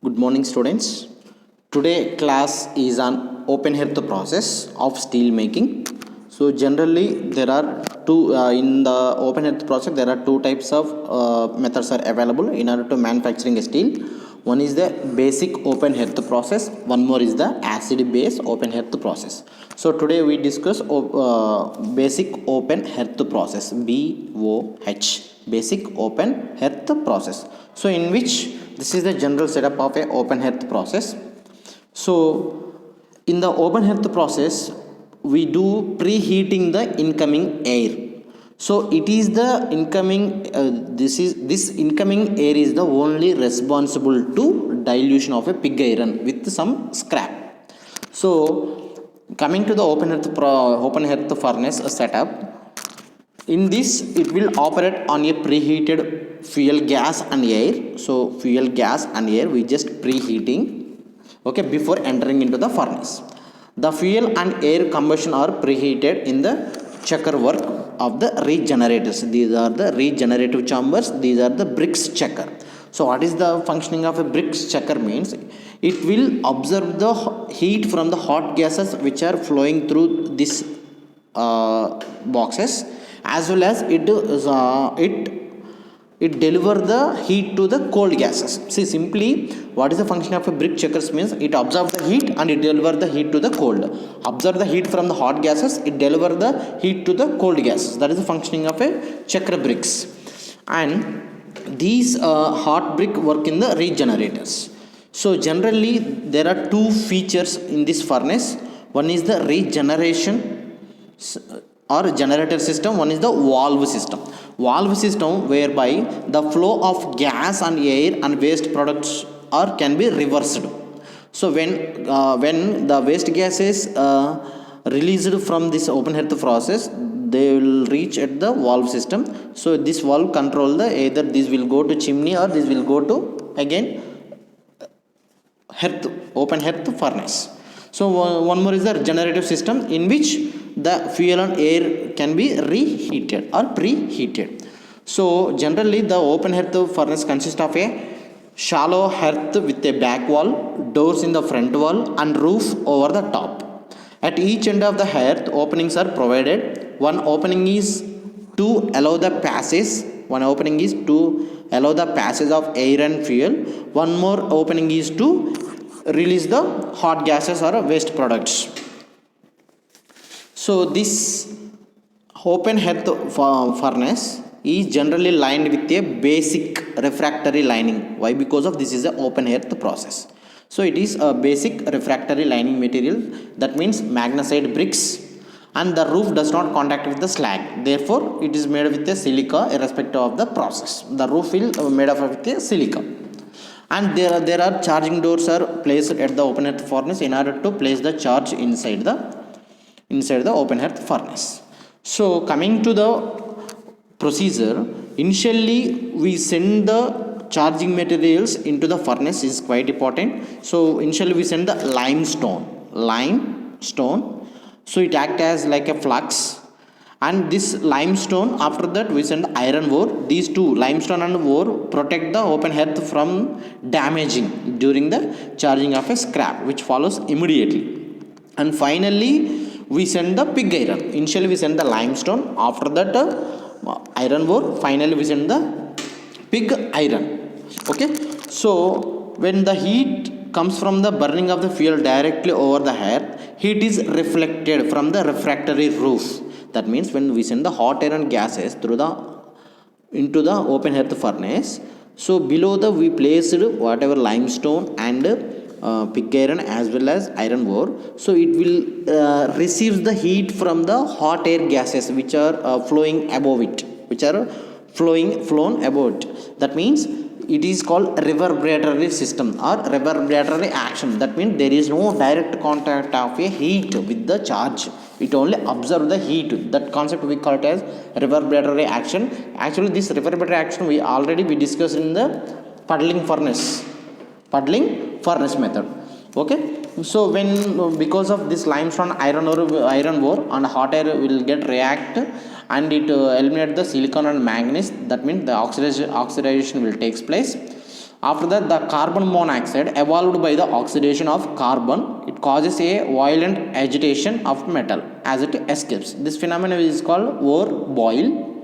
Good morning, students. Today class is on open hearth process of steel making. So generally there are two in the open hearth process. There are two types of methods are available in order to manufacturing a steel. One is the basic open hearth process. One more is the acid base open hearth process. So today we discuss basic open hearth process, BOH, basic open hearth process. So in which this is the general setup of a open hearth process. So in the open hearth process we do preheating the incoming air. So it is the incoming this incoming air is the only responsible to dilution of a pig iron with some scrap. So coming to the open hearth furnace setup, in this it will operate on a preheated fuel gas and air. So fuel gas and air we just preheating, okay, before entering into the furnace. The fuel and air combustion are preheated in the checker work of the regenerators. These are the regenerative chambers. These are the Briggs checker. So what is the functioning of a Briggs checker means? It will observe the heat from the hot gases which are flowing through this boxes, as well as it deliver the heat to the cold gases. See, simply what is the function of a Briggs checkers means? It observe the heat and it deliver the heat to the cold. Observe the heat from the hot gases, it deliver the heat to the cold gases. That is the functioning of a checker Briggs. And these hot brick work in the regenerators. So generally there are two features in this furnace. One is the regeneration or generator system. One is the valve system whereby the flow of gas and air and waste products can be reversed. So when the waste gas is released from this open hearth process, they will reach at the valve system. So this valve control the either this will go to chimney or this will go to again open hearth furnace. So one more is the generative system, in which the fuel and air can be reheated or preheated. So generally the open hearth furnace consists of a shallow hearth with a back wall, doors in the front wall and roof over the top. At each end of the hearth openings are provided. One opening is to allow the passage of air and fuel. One more opening is to release the hot gases or waste products. So this open hearth furnace is generally lined with a basic refractory lining. Why? Because of this is an open hearth process. So it is a basic refractory lining material, that means magnesite bricks, and the roof does not contact with the slag. Therefore it is made with a silica irrespective of the process. The roof will made of with a silica. And there are charging doors are placed at the open hearth furnace in order to place the charge inside the open hearth furnace. So coming to the procedure, initially we send the charging materials into the furnace is quite important. So initially we send the limestone. So it acts as like a flux, and this limestone, after that we send iron ore. These two, limestone and ore, protect the open hearth from damaging during the charging of a scrap, which follows immediately. And finally we send the pig iron. Initially we send the limestone, after that iron ore, finally we send the pig iron. Okay, so when the heat comes from the burning of the fuel directly over the hearth, heat is reflected from the refractory roof. That means when we send the hot air and gases into the open hearth furnace, so below we placed whatever limestone and pig iron as well as iron ore. So it will receives the heat from the hot air gases which are flown above it. That means it is called reverberatory system or reverberatory action. That means there is no direct contact of a heat with the charge. It only observes the heat. That concept we call it as reverberatory action. Actually this reverberatory action we discussed in the puddling furnace method. Okay, so because of this limestone, iron ore and hot air will get react and it eliminate the silicon and manganese. That means the oxidation will takes place. After that, the carbon monoxide evolved by the oxidation of carbon. It causes a violent agitation of metal as it escapes. This phenomenon is called ore boil.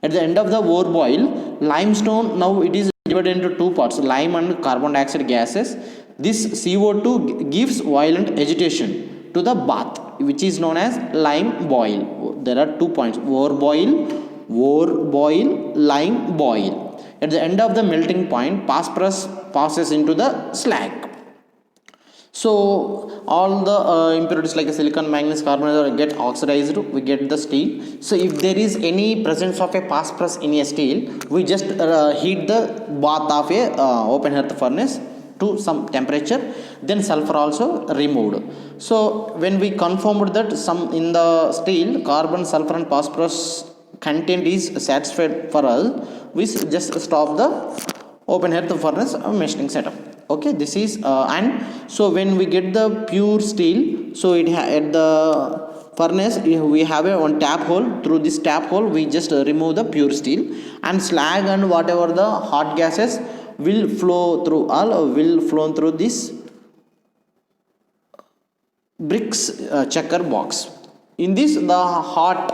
At the end of the ore boil, limestone, now it is divided into two parts, lime and carbon dioxide gases. This CO2 gives violent agitation to the bath, which is known as lime boil. There are 2 points, ore boil, lime boil. At the end of the melting point, phosphorus passes into the slag. So all the impurities like silicon, manganese, carbon get oxidized, we get the steel. So if there is any presence of a phosphorus in a steel, we just heat the bath of a open hearth furnace to some temperature, then sulfur also removed. So when we confirmed that some in the steel carbon, sulfur and phosphorus content is satisfied for us, we just stop the open hearth furnace machining setup. Okay, this is and so when we get the pure steel, so it at the furnace we have a one tap hole. Through this tap hole we just remove the pure steel, and slag and whatever the hot gases will flow through this bricks checker box. In this the hot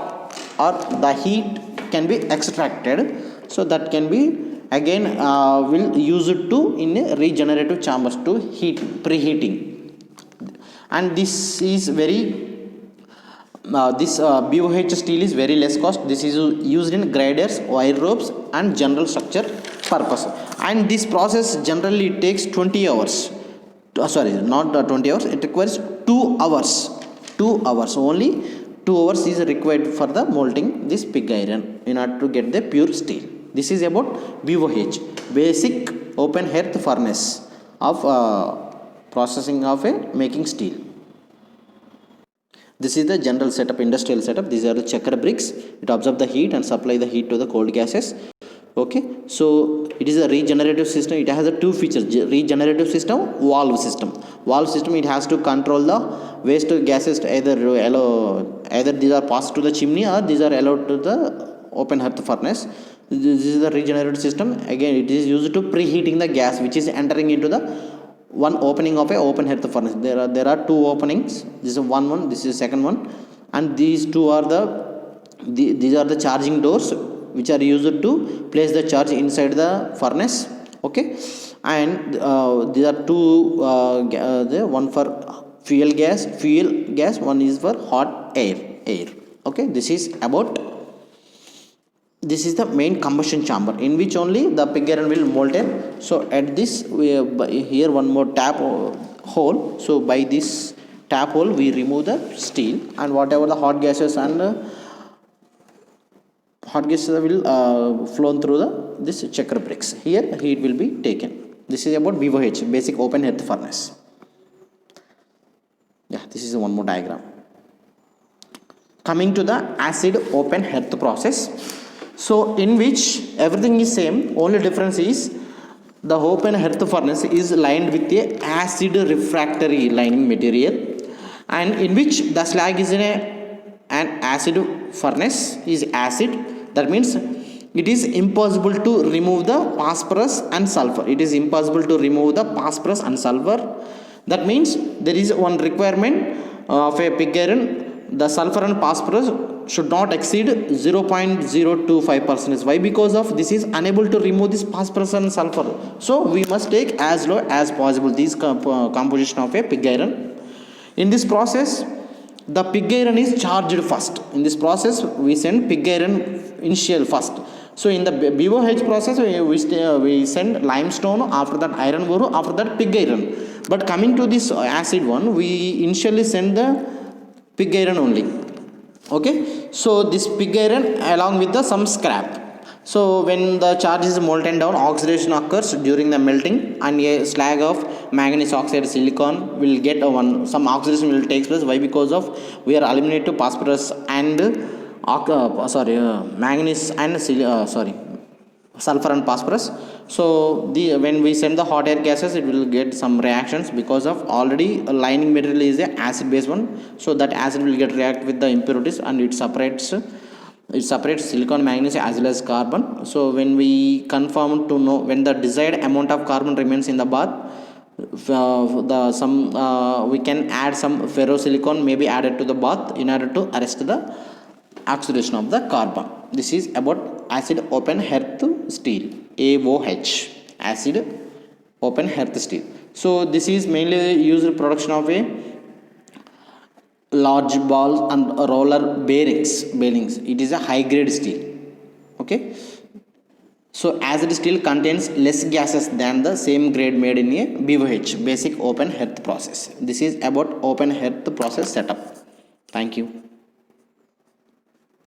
or the heat can be extracted, so that can be again will use it to in a regenerative chambers to heat preheating. And this is very this BOH steel is very less cost. This is used in graders, wire ropes and general structure purpose. And this process generally takes 20 hours. Sorry, not 20 hours, it requires 2 hours. 2 hours only. 2 hours is required for the molting this pig iron in order to get the pure steel. This is about BOH, basic open hearth furnace of processing of a making steel. This is the general setup, industrial setup. These are the checker bricks. It absorbs the heat and supply the heat to the cold gases. Okay, so it is a regenerative system. It has a two features: regenerative system, valve system. Valve system, it has to control the waste gases to either these are passed to the chimney or these are allowed to the open hearth furnace. This is the regenerative system. Again, it is used to preheating the gas which is entering into the one opening of a open hearth furnace. There are two openings. This is one, this is second one, and these two are these are the charging doors which are used to place the charge inside the furnace. Okay, and these are two one for fuel gas, one is for hot air. Okay, this is the main combustion chamber in which only the pig iron will molten. So at this here one more tap hole. So by this tap hole we remove the steel, and whatever the hot gases and hot gases will flow through this checker bricks. Here heat will be taken. This is about BOH, basic open hearth furnace. Yeah, this is one more diagram. Coming to the acid open hearth process. So in which everything is same, only difference is the open hearth furnace is lined with a acid refractory lining material, and in which the slag is in an acid furnace is acid. That means it is impossible to remove the phosphorus and sulfur. It is impossible to remove the phosphorus and sulfur. That means there is one requirement of a pig iron. The sulfur and phosphorus should not exceed 0.025%. Why? Because of this is unable to remove this phosphorus and sulfur. So we must take as low as possible this composition of a pig iron. In this process, the pig iron is charged first. In this process, we send pig iron initial first. So in the BOH process, we send limestone, after that iron ore, after that pig iron. But coming to this acid one, we initially send the pig iron only. Okay, so this pig iron along with the some scrap. So when the charge is molten down, oxidation occurs during the melting, and a slag of manganese oxide silicon will get some oxidation will take place. Why? Because of we are eliminating phosphorus and manganese and sulfur and phosphorus. So when we send the hot air gases, it will get some reactions because of already a lining material is a acid based one. So that acid will get react with the impurities and it separates it separates silicon, manganese as well as carbon. So when we confirm to know when the desired amount of carbon remains in the bath, we can add some ferrosilicon may be added to the bath in order to arrest the oxidation of the carbon. This is about acid open hearth steel, AOH, acid open hearth steel. So this is mainly used in production of a large balls and roller bearings. It is a high grade steel. Okay, so acid steel contains less gases than the same grade made in a BOH, basic open hearth process. This is about open hearth process setup. Thank you.